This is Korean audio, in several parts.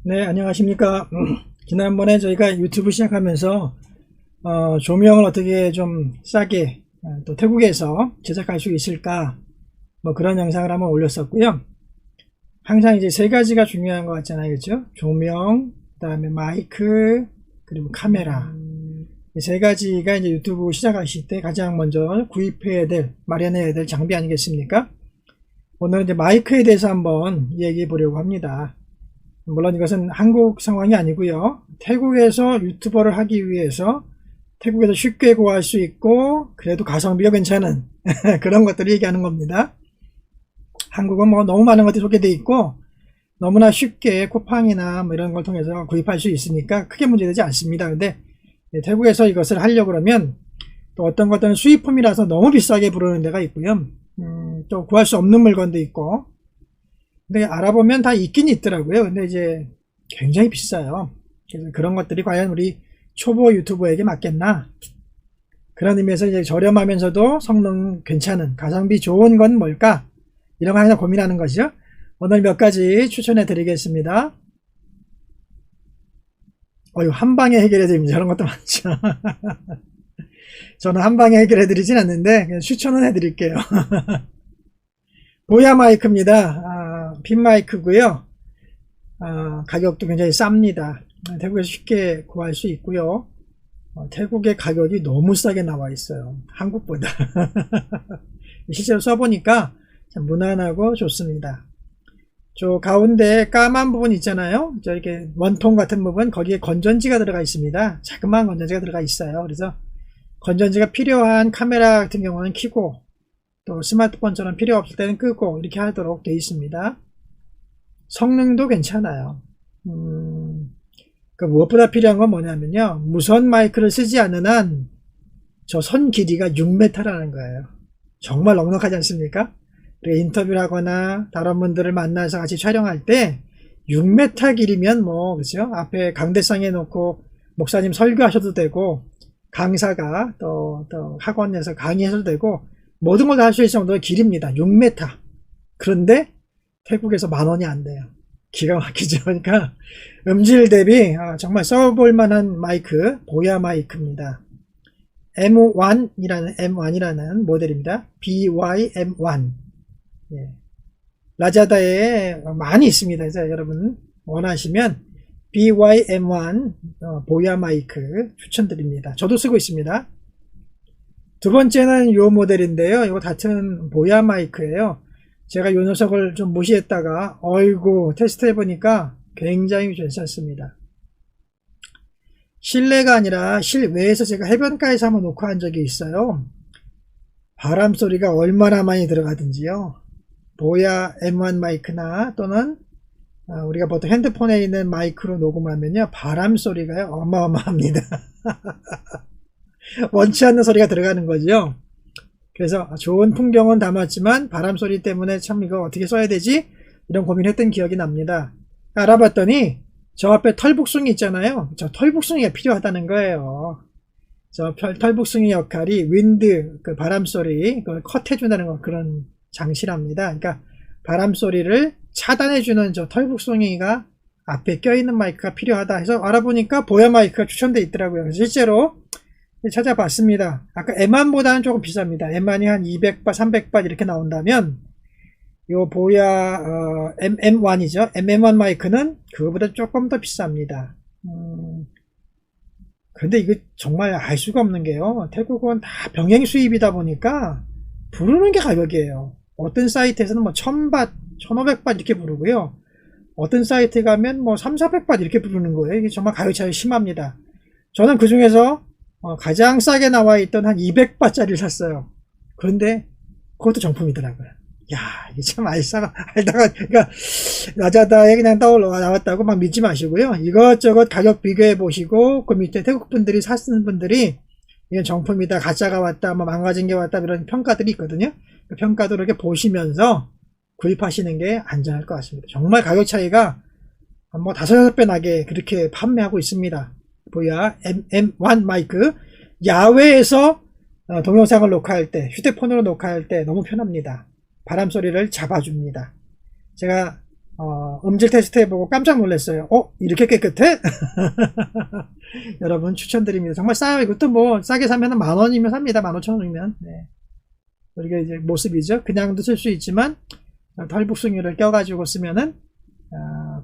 네, 안녕하십니까. 지난번에 저희가 유튜브 시작하면서 조명을 어떻게 좀 싸게 또 태국에서 제작할 수 있을까 뭐 그런 영상을 한번 올렸었고요. 항상 이제 세 가지가 중요한 것 같잖아요, 그렇죠? 조명, 그다음에 마이크, 그리고 카메라. 이 세 가지가 이제 유튜브 시작하실 때 가장 먼저 구입해야 될, 마련해야 될 장비 아니겠습니까? 오늘은 이제 마이크에 대해서 한번 얘기해 보려고 합니다. 물론 이것은 한국 상황이 아니고요. 태국에서 유튜버를 하기 위해서 태국에서 쉽게 구할 수 있고 그래도 가성비가 괜찮은 그런 것들을 얘기하는 겁니다. 한국은 뭐 너무 많은 것들이 소개되어 있고 너무나 쉽게 쿠팡이나 뭐 이런 걸 통해서 구입할 수 있으니까 크게 문제되지 않습니다. 근데 태국에서 이것을 하려고 그러면 또 어떤 것들은 수입품이라서 너무 비싸게 부르는 데가 있고요. 또 구할 수 없는 물건도 있고 근데 알아보면 다 있긴 있더라고요. 근데 이제 굉장히 비싸요. 그래서 그런 것들이 과연 우리 초보 유튜버에게 맞겠나? 그런 의미에서 이제 저렴하면서도 성능 괜찮은 가성비 좋은 건 뭘까? 이런 거 하나 고민하는 것이죠. 오늘 몇 가지 추천해 드리겠습니다. 한 방에 해결해 드립니다. 이런 것도 많죠. 저는 한 방에 해결해 드리진 않는데 그냥 추천은 해 드릴게요. 보야 마이크입니다. 핀 마이크고요. 가격도 굉장히 쌉니다. 태국에서 쉽게 구할 수 있고요. 태국의 가격이 너무 싸게 나와 있어요. 한국보다. 실제로 써보니까 참 무난하고 좋습니다. 저 가운데 까만 부분 있잖아요. 저 이렇게 원통 같은 부분 거기에 건전지가 들어가 있습니다. 자그마한 건전지가 들어가 있어요. 그래서 건전지가 필요한 카메라 같은 경우는 켜고 또 스마트폰처럼 필요 없을 때는 끄고 이렇게 하도록 되어 있습니다. 성능도 괜찮아요. 무엇보다 필요한 건 뭐냐면요. 무선 마이크를 쓰지 않는 한 저 선 길이가 6m라는 거예요. 정말 넉넉하지 않습니까? 인터뷰를 하거나 다른 분들을 만나서 같이 촬영할 때 6m 길이면 뭐 그죠? 앞에 강대상에 놓고 목사님 설교하셔도 되고 강사가 또 학원에서 강의해도 되고 모든 걸 다 할 수 있을 정도의 길입니다. 6m. 그런데 태국에서 10,000원이 안 돼요. 기가 막히죠. 그러니까 음질 대비 정말 써볼 만한 마이크, 보야 마이크입니다. M1이라는 모델입니다. BY-M1. 예. 라자다에 많이 있습니다. 그래서 여러분 원하시면 BY-M1 보야 마이크 추천드립니다. 저도 쓰고 있습니다. 두 번째는 이 모델인데요. 이거 같은 보야 마이크예요. 제가 이 녀석을 좀 무시했다가 테스트 해보니까 굉장히 괜찮습니다. 실내가 아니라 실외에서 제가 해변가에서 한번 녹화한 적이 있어요. 바람 소리가 얼마나 많이 들어가든지요. 보야 M1 마이크나 또는 우리가 보통 핸드폰에 있는 마이크로 녹음하면요. 바람 소리가 어마어마합니다. 원치 않는 소리가 들어가는 거죠. 그래서 좋은 풍경은 담았지만 바람 소리 때문에 참 이거 어떻게 써야 되지? 이런 고민했던 기억이 납니다. 알아봤더니 저 앞에 털북숭이 있잖아요. 저 털북숭이가 필요하다는 거예요. 저 털북숭이 역할이 윈드, 그 바람 소리, 그걸 컷해준다는 그런 장치랍니다. 그러니까 바람 소리를 차단해주는 저 털북숭이가 앞에 껴있는 마이크가 필요하다 해서 알아보니까 보야 마이크가 추천되어 있더라고요. 그래서 실제로 찾아봤습니다. 아까 M1보다는 조금 비쌉니다. M1이 한 200바, 300바 이렇게 나온다면 요 보야 M1이죠. M1 마이크는 그거보다 조금 더 비쌉니다. 근데 이거 정말 알 수가 없는 게요. 태국은 다 병행 수입이다 보니까 부르는 게 가격이에요. 어떤 사이트에서는 뭐 1000바, 1500바 이렇게 부르고요. 어떤 사이트에 가면 뭐 3, 400바 이렇게 부르는 거예요. 이게 정말 가격 차이 심합니다. 저는 그 중에서 가장 싸게 나와 있던 한 200바짜리를 샀어요. 그런데 그것도 정품이더라고요. 야, 이게 참 알다가 그러니까 라자다에 그냥 나왔다고 막 믿지 마시고요. 이것저것 가격 비교해 보시고 그 밑에 태국 분들이 사시는 분들이 이건 정품이다, 가짜가 왔다, 뭐 망가진 게 왔다 이런 평가들이 있거든요. 그 평가도 이렇게 보시면서 구입하시는 게 안전할 것 같습니다. 정말 가격 차이가 뭐 5, 6배 나게 그렇게 판매하고 있습니다. 보야 M1 마이크 야외에서 동영상을 녹화할 때 휴대폰으로 녹화할 때 너무 편합니다. 바람 소리를 잡아줍니다. 제가 음질 테스트 해보고 깜짝 놀랐어요. 이렇게 깨끗해? 여러분 추천드립니다. 정말 싸요. 이것도 뭐 싸게 사면 10,000원이면 삽니다. 15,000원이면. 네. 이게 이제 모습이죠. 그냥도 쓸 수 있지만 털북숭이를 껴가지고 쓰면은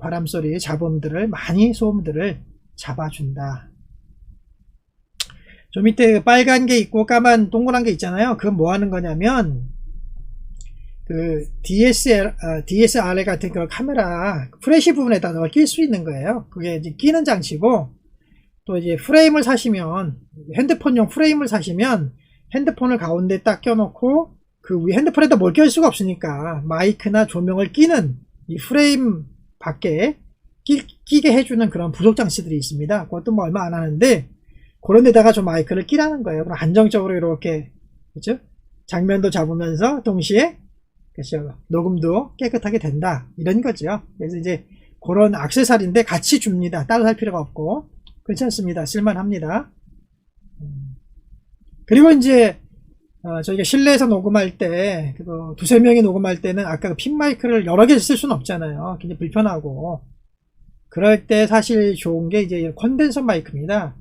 바람소리 잡음들을 많이 소음들을 잡아준다. 저 밑에 빨간 게 있고 까만 동그란 게 있잖아요. 그건 뭐 하는 거냐면 그 DSLR 같은 그 카메라 프레시 부분에다 낄 수 있는 거예요. 그게 이제 끼는 장치고, 또 이제 프레임을 사시면, 핸드폰용 프레임을 사시면 핸드폰을 가운데 딱 껴놓고 그 위에 핸드폰에다 뭘 낄 수가 없으니까 마이크나 조명을 끼는 이 프레임 밖에 끼게 해주는 그런 부속 장치들이 있습니다. 그것도 뭐 얼마 안 하는데 그런 데다가 좀 마이크를 끼라는 거예요. 그럼 안정적으로 이렇게, 그죠? 장면도 잡으면서 동시에, 그렇죠, 녹음도 깨끗하게 된다, 이런 거죠. 그래서 이제 그런 액세서리인데 같이 줍니다. 따로 살 필요가 없고 괜찮습니다. 쓸만합니다. 그리고 이제 저희가 실내에서 녹음할 때, 두세 명이 녹음할 때는 아까 그 핀 마이크를 여러 개 쓸 수는 없잖아요. 굉장히 불편하고. 그럴 때 사실 좋은 게 이제 컨덴서 마이크입니다.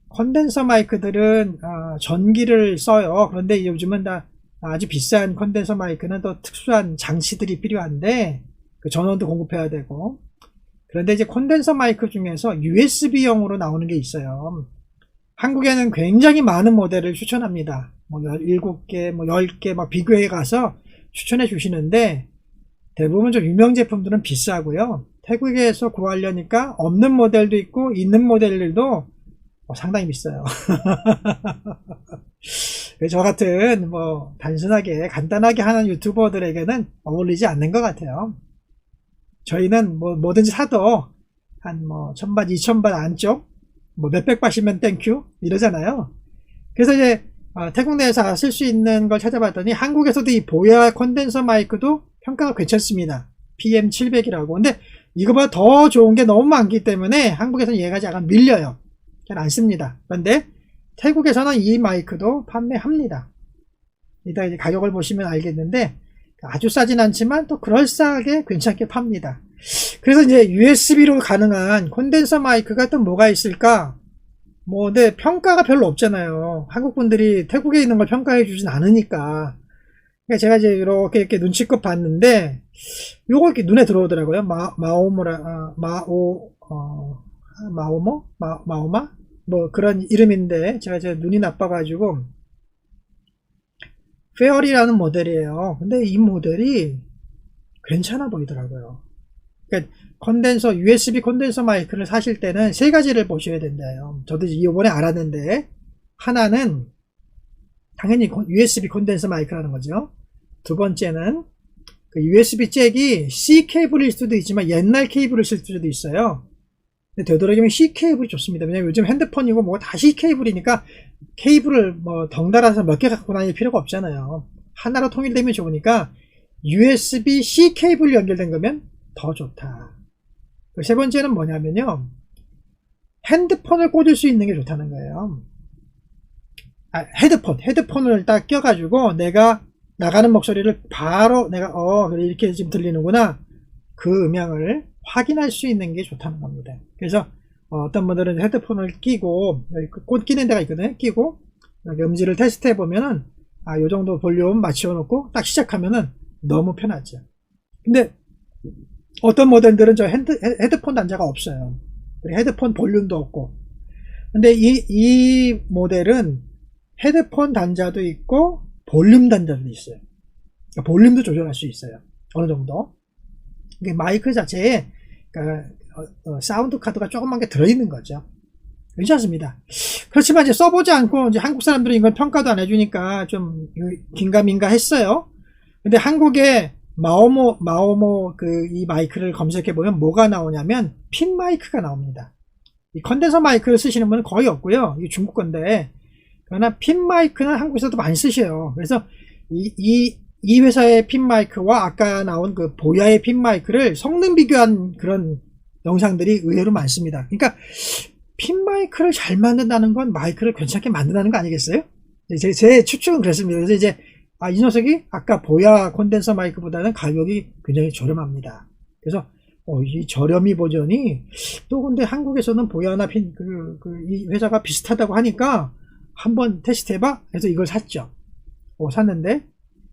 컨덴서 마이크들은 전기를 써요. 그런데 요즘은 다 아주 비싼 컨덴서 마이크는 또 특수한 장치들이 필요한데 그 전원도 공급해야 되고, 그런데 이제 컨덴서 마이크 중에서 USB용으로 나오는 게 있어요. 한국에는 굉장히 많은 모델을 추천합니다. 뭐 7개, 뭐 10개 막 비교해 가서 추천해 주시는데, 대부분 좀 유명 제품들은 비싸고요. 태국에서 구하려니까 없는 모델도 있고 있는 모델들도 상당히 비싸요. 저 같은 뭐 단순하게 간단하게 하는 유튜버들에게는 어울리지 않는 것 같아요. 저희는 뭐 뭐든지 사도 한 뭐 1,000바, 2,000바 안쪽, 뭐 몇백 바시면 땡큐 이러잖아요. 그래서 이제 태국 내에서 쓸 수 있는 걸 찾아봤더니 한국에서도 이 보야 컨덴서 마이크도 평가가 괜찮습니다. PM700이라고. 근데 이거보다 더 좋은 게 너무 많기 때문에 한국에서는 얘가 약간 밀려요. 잘 안 씁니다. 그런데 태국에서는 이 마이크도 판매합니다. 이따 이제 가격을 보시면 알겠는데 아주 싸진 않지만 또 그럴싸하게 괜찮게 팝니다. 그래서 이제 USB로 가능한 콘덴서 마이크가 또 뭐가 있을까? 뭐 근데 평가가 별로 없잖아요. 한국 분들이 태국에 있는 걸 평가해 주진 않으니까. 그러니까 제가 이제 이렇게 눈치껏 봤는데 요거 이렇게 눈에 들어오더라고요. 마오마? 뭐 그런 이름인데 제가 눈이 나빠가지고 페어리라는 모델이에요. 근데 이 모델이 괜찮아 보이더라고요. 그러니까 USB 콘덴서 마이크를 사실 때는 세 가지를 보셔야 된대요. 저도 이번에 알았는데, 하나는 당연히 USB 콘덴서 마이크라는 거죠. 두 번째는 그 USB 잭이 C 케이블일 수도 있지만 옛날 케이블을 쓸 수도 있어요. 근데 되도록이면 C 케이블이 좋습니다. 왜냐면 요즘 핸드폰이고 뭐 다 C 케이블이니까 케이블을 뭐 덩달아서 몇 개 갖고 다닐 필요가 없잖아요. 하나로 통일되면 좋으니까 USB-C 케이블 연결된 거면 더 좋다. 세 번째는 뭐냐면요, 핸드폰을 꽂을 수 있는 게 좋다는 거예요. 헤드폰을 딱 껴가지고 내가 나가는 목소리를 바로 내가 이렇게 지금 들리는구나, 그 음향을 확인할 수 있는 게 좋다는 겁니다. 그래서 어떤 분들은 헤드폰을 끼고, 꽂 끼는 데가 있거든요. 끼고 여기 음질을 테스트 해보면은 요 정도 볼륨 맞춰 놓고 딱 시작하면은 너무 편하죠. 근데 어떤 모델들은 저 헤드폰 단자가 없어요. 헤드폰 볼륨도 없고. 근데 이 모델은 헤드폰 단자도 있고 볼륨 단자도 있어요. 볼륨도 조절할 수 있어요. 어느 정도. 이게 마이크 자체에 사운드 카드가 조그만 게 들어있는 거죠. 괜찮습니다. 그렇지만 이제 써보지 않고 이제 한국 사람들이 이걸 평가도 안 해주니까 좀 긴가민가 했어요. 근데 한국에 마오모 이 마이크를 검색해 보면 뭐가 나오냐면 핀 마이크가 나옵니다. 이 컨덴서 마이크를 쓰시는 분은 거의 없고요. 이게 중국 건데, 그러나 핀 마이크는 한국에서도 많이 쓰셔요. 그래서 이 회사의 핀 마이크와 아까 나온 그 보야의 핀 마이크를 성능 비교한 그런 영상들이 의외로 많습니다. 그러니까 핀 마이크를 잘 만든다는 건 마이크를 괜찮게 만든다는 거 아니겠어요? 제 추측은 그렇습니다. 그래서 이제 이 녀석이 아까 보야 콘덴서 마이크보다는 가격이 굉장히 저렴합니다. 그래서 이 저렴이 버전이 또 근데 한국에서는 보야나 이 회사가 비슷하다고 하니까 한번 테스트해봐 해서 이걸 샀죠. 샀는데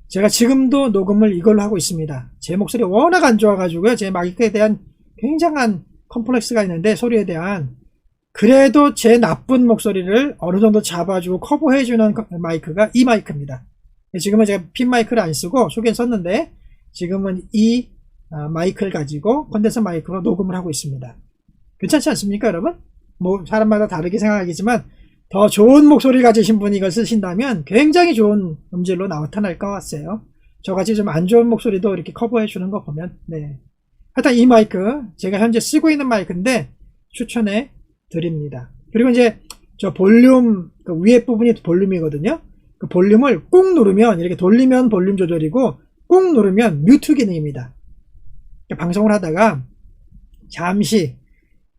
제가 지금도 녹음을 이걸로 하고 있습니다. 제 목소리 워낙 안 좋아가지고요. 제 마이크에 대한 굉장한 컴플렉스가 있는데, 소리에 대한. 그래도 제 나쁜 목소리를 어느 정도 잡아주고 커버해주는 마이크가 이 마이크입니다. 지금은 제가 핀 마이크를 안 쓰고 속엔 썼는데, 지금은 이 마이크를 가지고 콘덴서 마이크로 녹음을 하고 있습니다. 괜찮지 않습니까, 여러분? 뭐 사람마다 다르게 생각하겠지만 더 좋은 목소리를 가지신 분이 이걸 쓰신다면 굉장히 좋은 음질로 나타날 것 같아요. 저같이 좀 안 좋은 목소리도 이렇게 커버해 주는 거 보면. 네. 하여튼 이 마이크 제가 현재 쓰고 있는 마이크인데 추천해 드립니다. 그리고 이제 저 볼륨 그 위에 부분이 볼륨이거든요. 그 볼륨을 꾹 누르면 이렇게 돌리면 볼륨 조절이고 꾹 누르면 뮤트 기능입니다. 방송을 하다가 잠시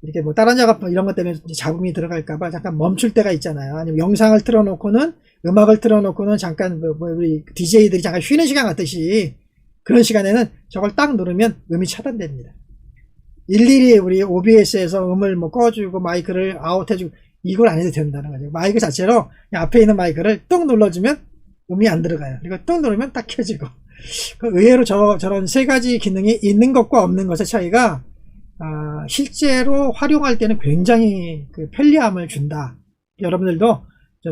이렇게 뭐 다른 작업 이런 것 때문에 잡음이 들어갈까봐 잠깐 멈출 때가 있잖아요. 아니면 영상을 틀어놓고는 음악을 틀어놓고는 잠깐 우리 DJ들이 잠깐 쉬는 시간 같듯이 그런 시간에는 저걸 딱 누르면 음이 차단됩니다. 일일이 우리 OBS에서 음을 뭐 꺼주고 마이크를 아웃해주고 이걸 안 해도 된다는 거죠. 마이크 자체로 앞에 있는 마이크를 뚝 눌러주면 음이 안 들어가요. 그리고 뚝 누르면 딱 켜지고. 의외로 저런 세 가지 기능이 있는 것과 없는 것의 차이가 실제로 활용할 때는 굉장히 그 편리함을 준다. 여러분들도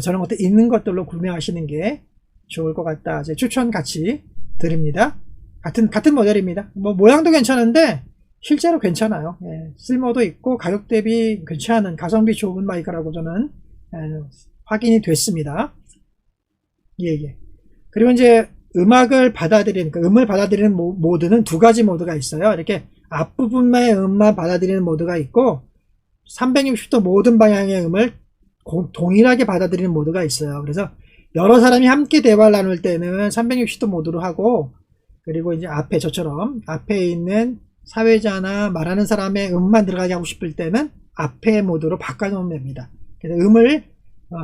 저런 것들 있는 것들로 구매하시는 게 좋을 것 같다. 제 추천 같이 드립니다. 같은 모델입니다. 뭐 모양도 괜찮은데 실제로 괜찮아요. 예, 쓸모도 있고 가격 대비 괜찮은 가성비 좋은 마이크라고 저는 확인이 됐습니다. 예. 그리고 이제 음을 받아들이는 모드는 두 가지 모드가 있어요. 이렇게 앞부분의 음만 받아들이는 모드가 있고 360도 모든 방향의 음을 동일하게 받아들이는 모드가 있어요. 그래서 여러 사람이 함께 대화를 나눌 때는 360도 모드로 하고, 그리고 이제 저처럼 앞에 있는 사회자나 말하는 사람의 음만 들어가게 하고 싶을 때는 앞에 모드로 바꿔놓으면 됩니다. 그래서 음을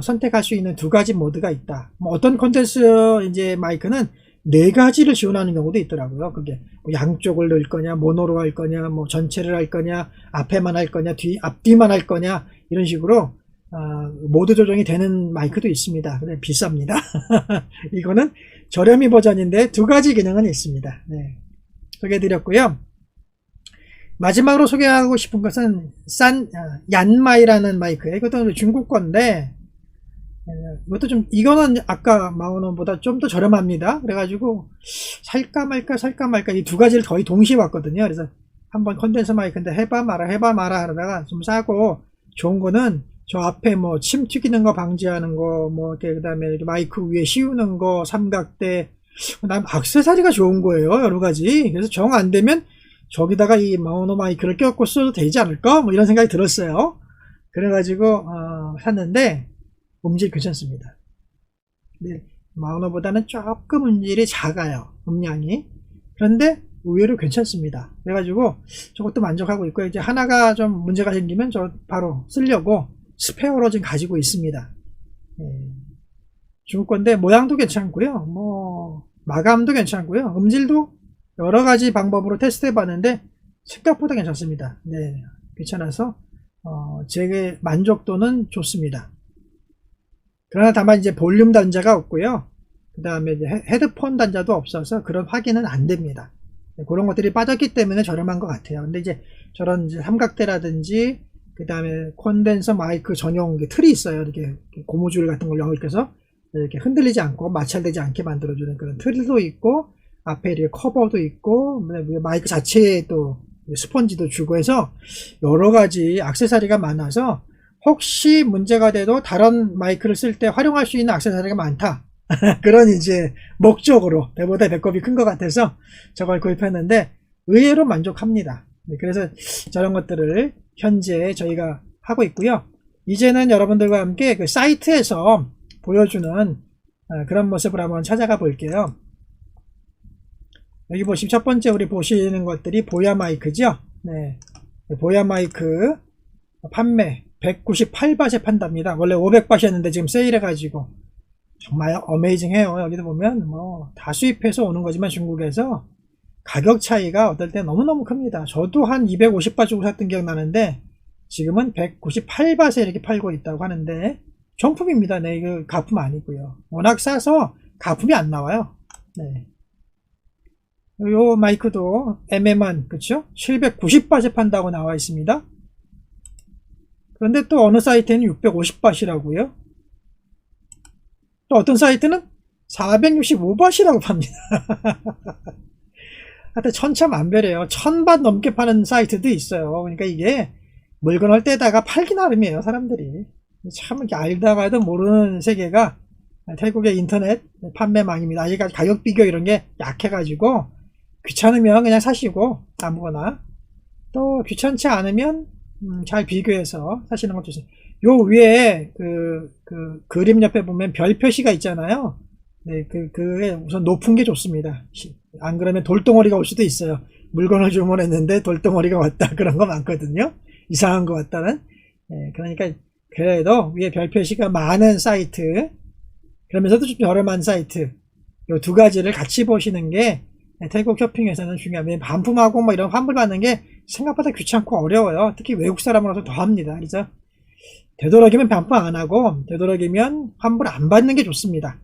선택할 수 있는 두 가지 모드가 있다. 뭐 어떤 콘텐츠 이제 마이크는 네 가지를 지원하는 경우도 있더라고요. 그게 뭐 양쪽을 넣을 거냐, 모노로 할 거냐, 뭐 전체를 할 거냐, 앞에만 할 거냐, 앞뒤만 할 거냐, 이런 식으로 모드 조정이 되는 마이크도 있습니다. 근데 비쌉니다. 이거는 저렴이 버전인데 두 가지 기능은 있습니다. 네. 소개해드렸고요. 마지막으로 소개하고 싶은 것은 얀마이라는 마이크예요. 이것도 중국 건데 이거는 아까 마오노보다 좀 더 저렴합니다. 그래가지고 살까 말까 이 두 가지를 거의 동시에 왔거든요. 그래서 한번 컨덴서 마이크인데 해봐 마라 하다가 좀 싸고, 좋은 거는 저 앞에 뭐 침 튀기는 거 방지하는 거, 뭐 그 다음에 마이크 위에 씌우는 거, 삼각대, 난 액세서리가 좋은 거예요. 여러 가지. 그래서 정 안 되면 저기다가 이 마오노 마이크를 껴갖고 써도 되지 않을까? 뭐 이런 생각이 들었어요. 그래가지고 샀는데 음질 괜찮습니다. 근데 마오노보다는 조금 음질이 작아요. 음량이. 그런데 의외로 괜찮습니다. 그래가지고 저것도 만족하고 있고요. 이제 하나가 좀 문제가 생기면 저 바로 쓰려고 스페어로 지금 가지고 있습니다. 중국 건데 모양도 괜찮고요. 뭐 마감도 괜찮고요. 음질도 여러 가지 방법으로 테스트해 봤는데 생각보다 괜찮습니다. 네, 괜찮아서 제 만족도는 좋습니다. 그러나 다만 이제 볼륨 단자가 없고요. 그 다음에 이제 헤드폰 단자도 없어서 그런 확인은 안 됩니다. 네, 그런 것들이 빠졌기 때문에 저렴한 것 같아요. 근데 이제 저런 이제 삼각대라든지 그 다음에 콘덴서 마이크 전용 틀이 있어요. 이렇게 고무줄 같은 걸 연결해서 이렇게 흔들리지 않고 마찰되지 않게 만들어주는 그런 틀도 있고, 앞에 이렇게 커버도 있고, 마이크 자체에 또 스펀지도 주고 해서 여러 가지 액세서리가 많아서 혹시 문제가 돼도 다른 마이크를 쓸 때 활용할 수 있는 액세서리가 많다. 그런 이제 목적으로 배보다 배꼽이 큰 것 같아서 저걸 구입했는데 의외로 만족합니다. 그래서 저런 것들을 현재 저희가 하고 있고요. 이제는 여러분들과 함께 그 사이트에서 보여주는 그런 모습을 한번 찾아가 볼게요. 여기 보시면 첫 번째 우리 보시는 것들이 보야 마이크죠. 네, 보야 마이크 판매 198밭에 판답니다. 원래 500밭이었는데 지금 세일해가지고 정말 어메이징해요. 여기도 보면 뭐 다 수입해서 오는 거지만 중국에서 가격 차이가 어떨 때 너무너무 큽니다. 저도 한 250바 주고 샀던 기억 나는데 지금은 198바트에 이렇게 팔고 있다고 하는데 정품입니다. 네, 이거 가품 아니고요. 워낙 싸서 가품이 안 나와요. 네. 요 마이크도 MM1, 그쵸? 790바트에 판다고 나와 있습니다. 그런데 또 어느 사이트에는 650바트라고요. 또 어떤 사이트는 465바트라고 팝니다. 하여튼 천차만별이에요. 1000바 넘게 파는 사이트도 있어요. 그러니까 이게 물건을 떼다가 팔기 나름이에요, 사람들이. 참 이렇게 알다가도 모르는 세계가 태국의 인터넷 판매망입니다. 아직까지 가격 비교 이런 게 약해가지고 귀찮으면 그냥 사시고 아무거나, 또 귀찮지 않으면 잘 비교해서 사시는 것도 있어요. 요 위에 그 그림 옆에 보면 별 표시가 있잖아요. 네, 그게 우선 높은 게 좋습니다. 안 그러면 돌덩어리가 올 수도 있어요. 물건을 주문했는데 돌덩어리가 왔다. 그런 거 많거든요. 이상한 거 같다는. 네, 그러니까 그래도 위에 별 표시가 많은 사이트, 그러면서도 좀 저렴한 사이트, 요 두 가지를 같이 보시는 게 태국 쇼핑에서는 중요합니다. 반품하고 뭐 이런 환불 받는 게 생각보다 귀찮고 어려워요. 특히 외국 사람으로서 더 합니다. 그래서 되도록이면 반품 안 하고 되도록이면 환불 안 받는 게 좋습니다.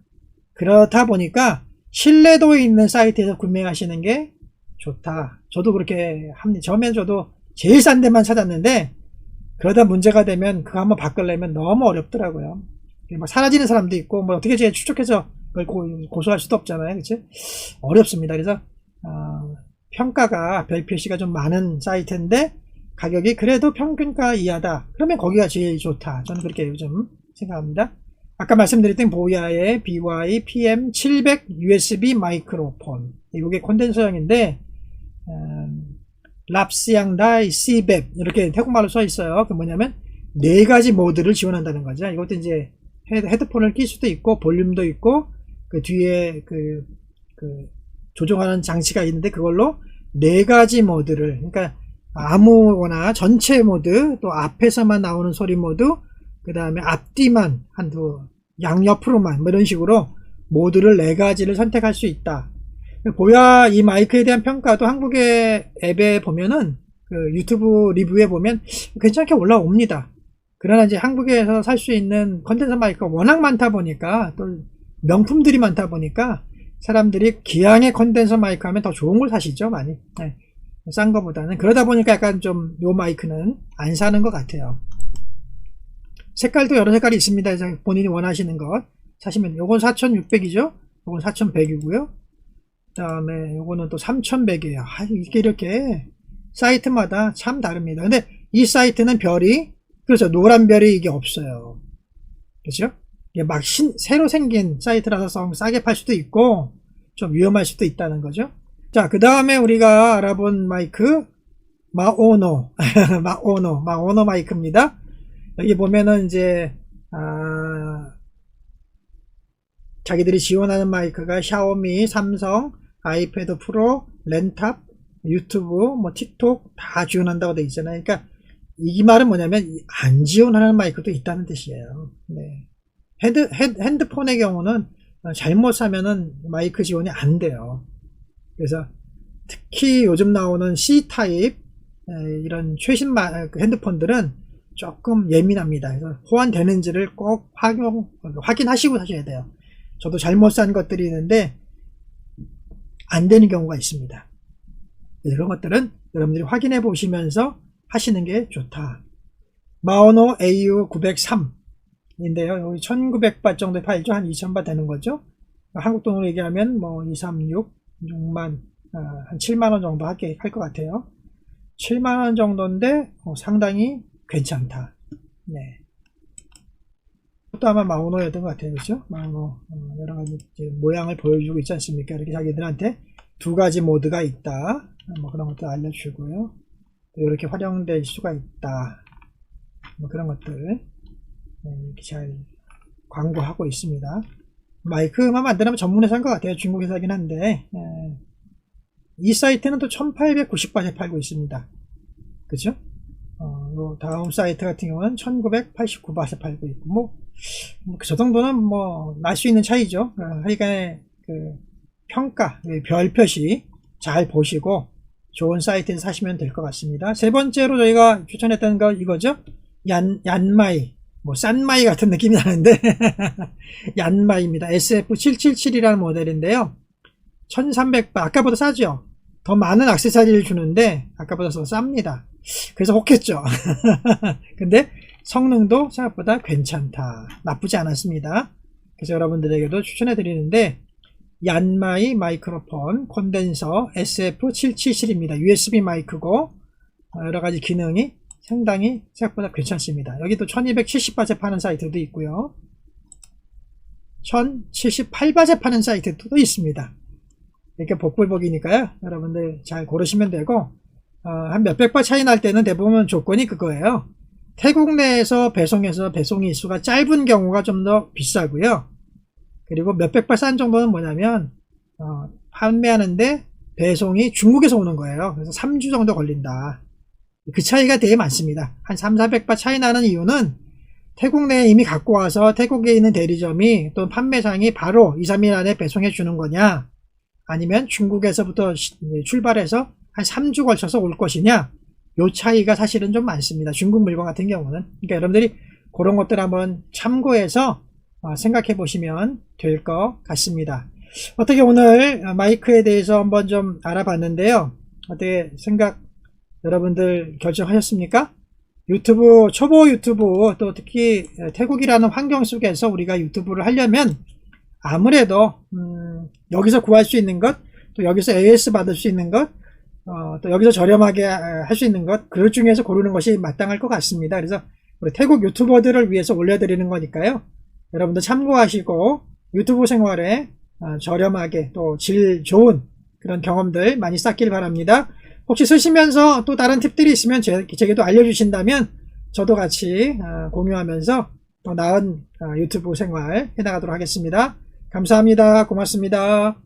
그렇다 보니까 신뢰도 있는 사이트에서 구매하시는 게 좋다. 저도 그렇게 합니다. 처음엔 저도 제일 싼 데만 찾았는데 그러다 문제가 되면 그거 한번 바꾸려면 너무 어렵더라고요. 막 사라지는 사람도 있고 뭐 어떻게 제가 추적해서 그걸 고소할 수도 없잖아요. 그치? 어렵습니다. 그래서 평가가 별 표시가 좀 많은 사이트인데 가격이 그래도 평균가 이하다. 그러면 거기가 제일 좋다. 저는 그렇게 요즘 생각합니다. 아까 말씀드렸던 보야의 BY PM700 USB 마이크로폰, 이게 콘덴서형인데 랍시앙다이 C백 이렇게 태국말로 써 있어요. 그 뭐냐면 네 가지 모드를 지원한다는 거죠. 이것도 이제 헤드폰을 낄 수도 있고 볼륨도 있고 그 뒤에 그 조정하는 장치가 있는데 그걸로 네 가지 모드를, 그러니까 아무거나 전체 모드, 또 앞에서만 나오는 소리 모드, 그 다음에 앞뒤만 한두 양옆으로만 뭐 이런 식으로 모드를 네 가지를 선택할 수 있다. 보야 이 마이크에 대한 평가도 한국의 앱에 보면은 그 유튜브 리뷰에 보면 괜찮게 올라옵니다. 그러나 이제 한국에서 살 수 있는 컨덴서 마이크가 워낙 많다 보니까, 또 명품들이 많다 보니까 사람들이 기왕의 컨덴서 마이크 하면 더 좋은 걸 사시죠, 많이. 네. 싼 거보다는. 그러다 보니까 약간 좀 요 마이크는 안 사는 것 같아요. 색깔도 여러 색깔이 있습니다. 그래서 본인이 원하시는 것 사시면, 요건 4600이죠. 요건 4100이고요. 그 다음에 요거는 또 3100이에요. 이게 이렇게 사이트마다 참 다릅니다. 근데 이 사이트는 별이, 그렇죠, 노란 별이 이게 없어요. 그렇죠? 이게 막 새로 생긴 사이트라서 싸게 팔 수도 있고 좀 위험할 수도 있다는 거죠. 자, 그 다음에 우리가 알아본 마이크 마오노 마오노 마이크입니다. 여기 보면은 이제 자기들이 지원하는 마이크가 샤오미, 삼성, 아이패드 프로, 렌탑, 유튜브, 뭐 틱톡 다 지원한다고 돼 있잖아요. 그러니까 이 말은 뭐냐면 안 지원하는 마이크도 있다는 뜻이에요. 네. 핸드폰의 경우는 잘못 사면은 마이크 지원이 안 돼요. 그래서 특히 요즘 나오는 C타입 이런 최신 핸드폰들은 조금 예민합니다. 그래서 호환되는지를 꼭 확인하시고 사셔야 돼요. 저도 잘못 산 것들이 있는데 안 되는 경우가 있습니다. 이런 것들은 여러분들이 확인해 보시면서 하시는 게 좋다. 마오노 AU903 인데요. 여기 1900바 정도에 팔죠. 한 2000바 되는 거죠. 한국 돈으로 얘기하면 뭐 236, 6만, 한 7만원 정도 할 것 같아요. 7만원 정도인데 상당히 괜찮다. 네. 또 아마 마오노였던 것 같아요. 그렇죠? 마오노 여러가지 모양을 보여주고 있지 않습니까? 이렇게 자기들한테 두 가지 모드가 있다. 뭐 그런 것도 알려주고요. 이렇게 활용될 수가 있다. 뭐 그런 것들 이렇게 잘 광고하고 있습니다. 마이크만 만들면 전문회사인 것 같아요. 중국 회사긴 한데 이 사이트는 또 1890바트에 팔고 있습니다. 그죠? 다음 사이트 같은 경우는 1989바트에 팔고 있고 뭐 그 정도는 뭐 날 수 있는 차이죠. 하여간에 그 평가 별 표시 잘 보시고 좋은 사이트에서 사시면 될 것 같습니다. 세 번째로 저희가 추천했던 거 이거죠. 얀마이, 뭐 싼마이 같은 느낌이 나는데 얀마이입니다. SF777이라는 모델인데요. 1300바, 아까보다 싸죠. 더 많은 액세서리를 주는데 아까보다 더 쌉니다. 그래서 혹했죠. 근데 성능도 생각보다 괜찮다, 나쁘지 않았습니다. 그래서 여러분들에게도 추천해 드리는데, 얀마이 마이크로폰 콘덴서 SF777입니다. USB 마이크고 여러가지 기능이 상당히 생각보다 괜찮습니다. 여기도 1270바트 파는 사이트도 있고요, 1078바트 파는 사이트도 있습니다. 이렇게 복불복이니까요, 여러분들 잘 고르시면 되고, 한 몇백 바 차이 날 때는 대부분 조건이 그거예요. 태국 내에서 배송해서 배송이 수가 짧은 경우가 좀 더 비싸고요. 그리고 몇백 바 싼 정도는 뭐냐면 판매하는데 배송이 중국에서 오는 거예요. 그래서 3주 정도 걸린다. 그 차이가 되게 많습니다. 한 3,400바 차이 나는 이유는 태국 내에 이미 갖고 와서 태국에 있는 대리점이 또 판매상이 바로 2, 3일 안에 배송해 주는 거냐, 아니면 중국에서부터 출발해서 한 3주 걸쳐서 올 것이냐, 요 차이가 사실은 좀 많습니다. 중국 물건 같은 경우는. 그러니까 여러분들이 그런 것들 한번 참고해서 생각해 보시면 될 것 같습니다. 어떻게 오늘 마이크에 대해서 한번 좀 알아봤는데요. 어떻게 생각 여러분들 결정하셨습니까? 유튜브, 초보 유튜브, 또 특히 태국이라는 환경 속에서 우리가 유튜브를 하려면 아무래도 여기서 구할 수 있는 것, 또 여기서 AS 받을 수 있는 것, 또 여기서 저렴하게 할 수 있는 것, 그 중에서 고르는 것이 마땅할 것 같습니다. 그래서 우리 태국 유튜버들을 위해서 올려드리는 거니까요, 여러분들 참고하시고 유튜브 생활에 저렴하게 또 질 좋은 그런 경험들 많이 쌓길 바랍니다. 혹시 쓰시면서 또 다른 팁들이 있으면 제게도 알려주신다면 저도 같이 공유하면서 더 나은 유튜브 생활 해나가도록 하겠습니다. 감사합니다. 고맙습니다.